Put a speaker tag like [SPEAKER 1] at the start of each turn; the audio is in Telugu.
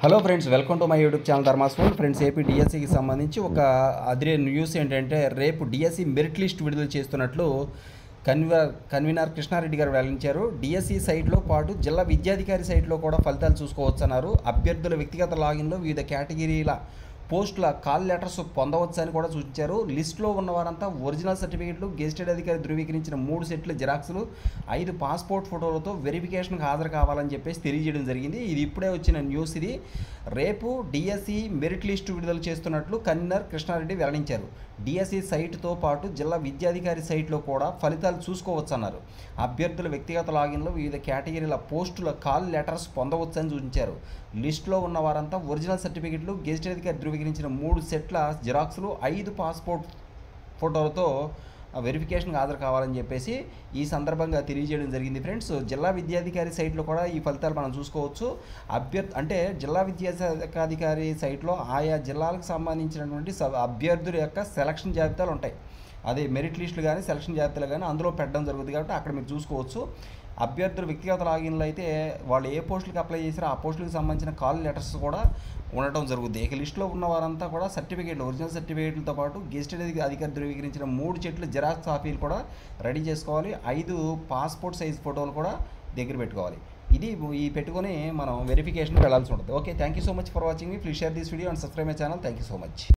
[SPEAKER 1] Hello friends, welcome to my YouTube channel ధర్మాస్ఫోన్. ఫ్రెండ్స్, ఏపీ డిఎస్సికి సంబంధించి ఒక అదిరే న్యూస్ ఏంటంటే, రేపు డిఎస్సి మెరిట్ లిస్ట్ విడుదల చేస్తున్నట్లు కన్వీనర్ కృష్ణారెడ్డి గారు వెల్లడించారు. డిఎస్సి సైట్లో పాటు జిల్లా విద్యాధికారి సైట్లో కూడా ఫలితాలు చూసుకోవచ్చన్నారు. అభ్యర్థుల వ్యక్తిగత లాగిన్లో వివిధ కేటగిరీల పోస్టుల కాల్ లెటర్స్ పొందవచ్చని కూడా సూచించారు. లిస్టులో ఉన్నవారంతా ఒరిజినల్ సర్టిఫికేట్లు, గెజిటెడ్ అధికారి ధృవీకరించిన 3 సెట్ల జిరాక్స్లు, 5 పాస్పోర్ట్ ఫోటోలతో వెరిఫికేషన్కి హాజరు కావాలని చెప్పేసి తెలియజేయడం జరిగింది. ఇది ఇప్పుడే వచ్చిన న్యూస్. ఇది రేపు డిఎస్సి మెరిట్ లిస్టు విడుదల చేస్తున్నట్లు కన్వీనర్ కృష్ణారెడ్డి వెల్లడించారు. డిఎస్సి సైటుతో పాటు జిల్లా విద్యాధికారి సైట్లో కూడా ఫలితాలు చూసుకోవచ్చన్నారు. అభ్యర్థుల వ్యక్తిగత లాగిన్లో వివిధ కేటగిరీల పోస్టుల కాల్ లెటర్స్ పొందవచ్చని సూచించారు. లిస్టులో ఉన్న వారంతా ఒరిజినల్ సర్టిఫికెట్లు, గెజిటెడ్ అధికారి ధృవీకరించిన 3 సెట్ల జిరాక్స్లు, 5 పాస్పోర్ట్ ఫోటోలతో వెరిఫికేషన్కి హాజరు కావాలని చెప్పేసి ఈ సందర్భంగా తెలియజేయడం జరిగింది. ఫ్రెండ్స్, జిల్లా విద్యాధికారి సైట్లో కూడా ఈ ఫలితాలు మనం చూసుకోవచ్చు. అంటే జిల్లా విద్యాధికారి సైట్లో ఆయా జిల్లాలకు సంబంధించినటువంటి అభ్యర్థుల యొక్క సెలక్షన్ జాబితాలు ఉంటాయి. అదే మెరిట్ లిస్టులు కానీ సెలక్షన్ జాబితాలు కానీ అందులో పెట్టడం జరుగుతుంది కాబట్టి అక్కడ మీరు చూసుకోవచ్చు. అభ్యర్థుల వ్యక్తిగత లాగిన్లు అయితే వాళ్ళు ఏ పోస్టులకు అప్లై చేశారో ఆ పోస్టులకు సంబంధించిన కాల్ లెటర్స్ కూడా ఉండటం జరుగుతుంది. ఇక లిస్టులో ఉన్న వారంతా కూడా సర్టిఫికేట్లు, ఒరిజినల్ సర్టిఫికేట్లతో పాటు గెజిటెడ్ అధికారి ధృవీకరించిన 3 సెట్ల జిరాక్స్ కాపీలు కూడా రెడీ చేసుకోవాలి. 5 పాస్పోర్ట్ సైజ్ ఫోటోలు కూడా దగ్గర పెట్టుకోవాలి. ఇది ఈ పెట్టుకొని మనం వెరిఫికేషన్కి వెళ్ళాల్సి ఉంటుంది. Okay, thank you so much for watching me. Please share this video and subscribe my channel. Thank you so much.